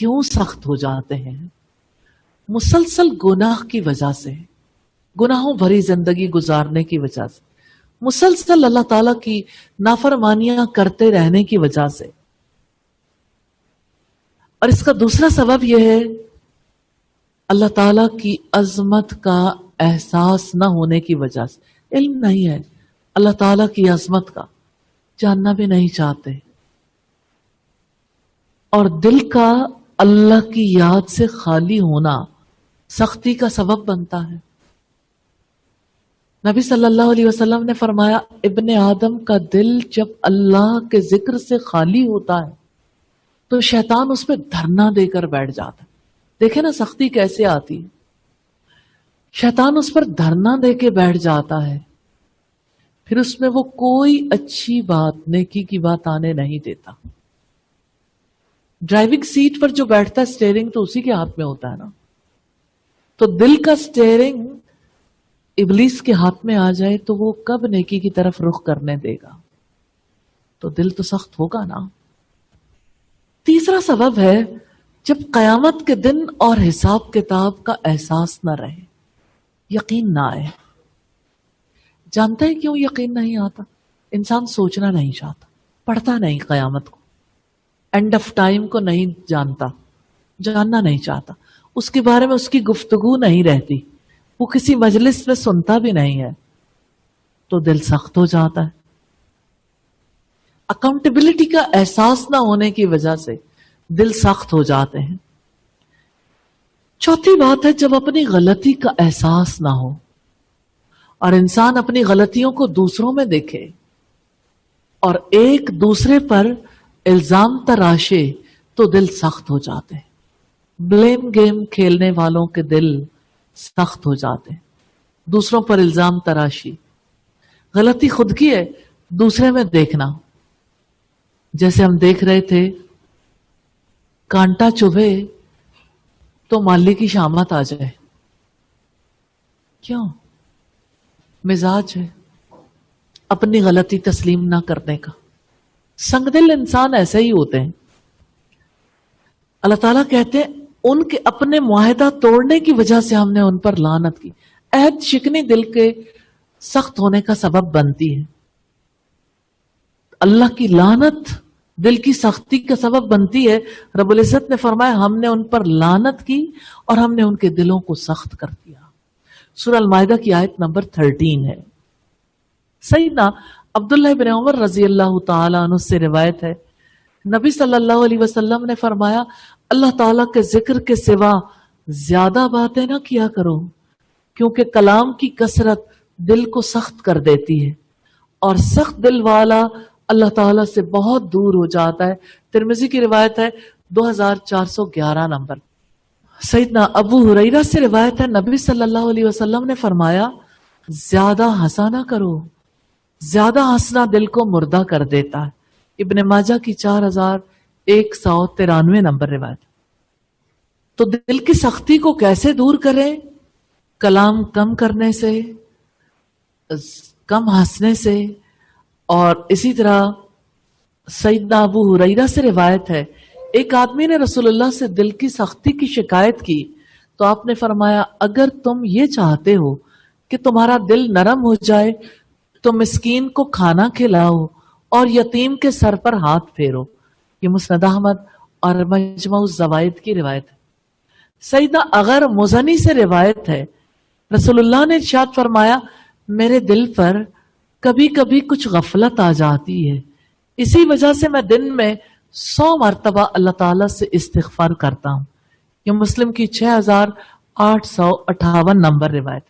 کیوں سخت ہو جاتے ہیں؟ مسلسل گناہ کی وجہ سے، گناہوں بھری زندگی گزارنے کی وجہ سے، مسلسل اللہ تعالیٰ کی نافرمانیاں کرتے رہنے کی وجہ سے. اور اس کا دوسرا سبب یہ ہے اللہ تعالیٰ کی عظمت کا احساس نہ ہونے کی وجہ سے. علم نہیں ہے اللہ تعالیٰ کی عظمت کا، جاننا بھی نہیں چاہتے، اور دل کا اللہ کی یاد سے خالی ہونا سختی کا سبب بنتا ہے. نبی صلی اللہ علیہ وسلم نے فرمایا ابن آدم کا دل جب اللہ کے ذکر سے خالی ہوتا ہے تو شیطان اس پہ دھرنا دے کر بیٹھ جاتا ہے. دیکھیں نا سختی کیسے آتی ہے، شیطان اس پر دھرنا دے کے بیٹھ جاتا ہے، پھر اس میں وہ کوئی اچھی بات، نیکی کی بات آنے نہیں دیتا. ڈرائیونگ سیٹ پر جو بیٹھتا ہے سٹیئرنگ تو اسی کے ہاتھ میں ہوتا ہے نا. تو دل کا سٹیئرنگ ابلیس کے ہاتھ میں آ جائے تو وہ کب نیکی کی طرف رخ کرنے دے گا؟ تو دل تو سخت ہوگا نا. تیسرا سبب ہے جب قیامت کے دن اور حساب کتاب کا احساس نہ رہے، یقین نہ آئے. جانتے ہیں کیوں یقین نہیں آتا؟ انسان سوچنا نہیں چاہتا، پڑھتا نہیں قیامت کو، اینڈ آف ٹائم کو نہیں جانتا، جاننا نہیں چاہتا، اس کے بارے میں اس کی گفتگو نہیں رہتی، وہ کسی مجلس میں سنتا بھی نہیں ہے، تو دل سخت ہو جاتا ہے. اکاؤنٹیبلٹی کا احساس نہ ہونے کی وجہ سے دل سخت ہو جاتے ہیں. چوتھی بات ہے جب اپنی غلطی کا احساس نہ ہو اور انسان اپنی غلطیوں کو دوسروں میں دیکھے اور ایک دوسرے پر الزام تراشے تو دل سخت ہو جاتے ہیں. بلیم گیم کھیلنے والوں کے دل سخت ہو جاتے ہیں. دوسروں پر الزام تراشی، غلطی خود کی ہے دوسرے میں دیکھنا. جیسے ہم دیکھ رہے تھے کانٹا چبھے تو مالی کی شامت آ جائے، کیوں؟ مزاج ہے اپنی غلطی تسلیم نہ کرنے کا. سنگ دل انسان ایسے ہی ہوتے ہیں. اللہ تعالیٰ کہتے ہیں ان کے اپنے معاہدہ توڑنے کی وجہ سے ہم نے ان پر لعنت کی. عہد شکنی دل کے سخت ہونے کا سبب بنتی ہے. اللہ کی لعنت دل کی سختی کا سبب بنتی ہے. رب العزت نے فرمایا ہم نے ان پر لعنت کی اور ہم نے ان کے دلوں کو سخت کر دیا. سورہ المائدہ کی آیت نمبر 13 ہے. سیدنا عبداللہ بن عمر رضی اللہ تعالی عنہ سے روایت ہے نبی صلی اللہ علیہ وسلم نے فرمایا اللہ تعالیٰ کے ذکر کے سوا زیادہ باتیں نہ کیا کرو کیونکہ کلام کی کثرت دل کو سخت کر دیتی ہے اور سخت دل والا اللہ تعالیٰ سے بہت دور ہو جاتا ہے. ترمذی کی روایت ہے 2411 نمبر. سیدنا ابو ہریرہ سے روایت ہے نبی صلی اللہ علیہ وسلم نے فرمایا زیادہ ہنسا نہ کرو، زیادہ ہنسنا دل کو مردہ کر دیتا ہے. ابن ماجہ کی 4193 نمبر روایت. تو دل کی سختی کو کیسے دور کریں؟ کلام کم کرنے سے، کم ہنسنے سے. اور اسی طرح سیدنا ابو ہریرہ سے روایت ہے ایک آدمی نے رسول اللہ سے دل کی سختی کی شکایت کی تو آپ نے فرمایا اگر تم یہ چاہتے ہو کہ تمہارا دل نرم ہو جائے تو مسکین کو کھانا کھلاؤ اور یتیم کے سر پر ہاتھ پھیرو. یہ مسند احمد اور مجمع الزوائد کی روایت ہے. سیدنا اغر مزنی سے روایت ہے رسول اللہ نے ارشاد فرمایا میرے دل پر کبھی کبھی کچھ غفلت آ جاتی ہے، اسی وجہ سے میں دن میں 100 مرتبہ اللہ تعالیٰ سے استغفار کرتا ہوں. یہ مسلم کی 6858 نمبر روایت.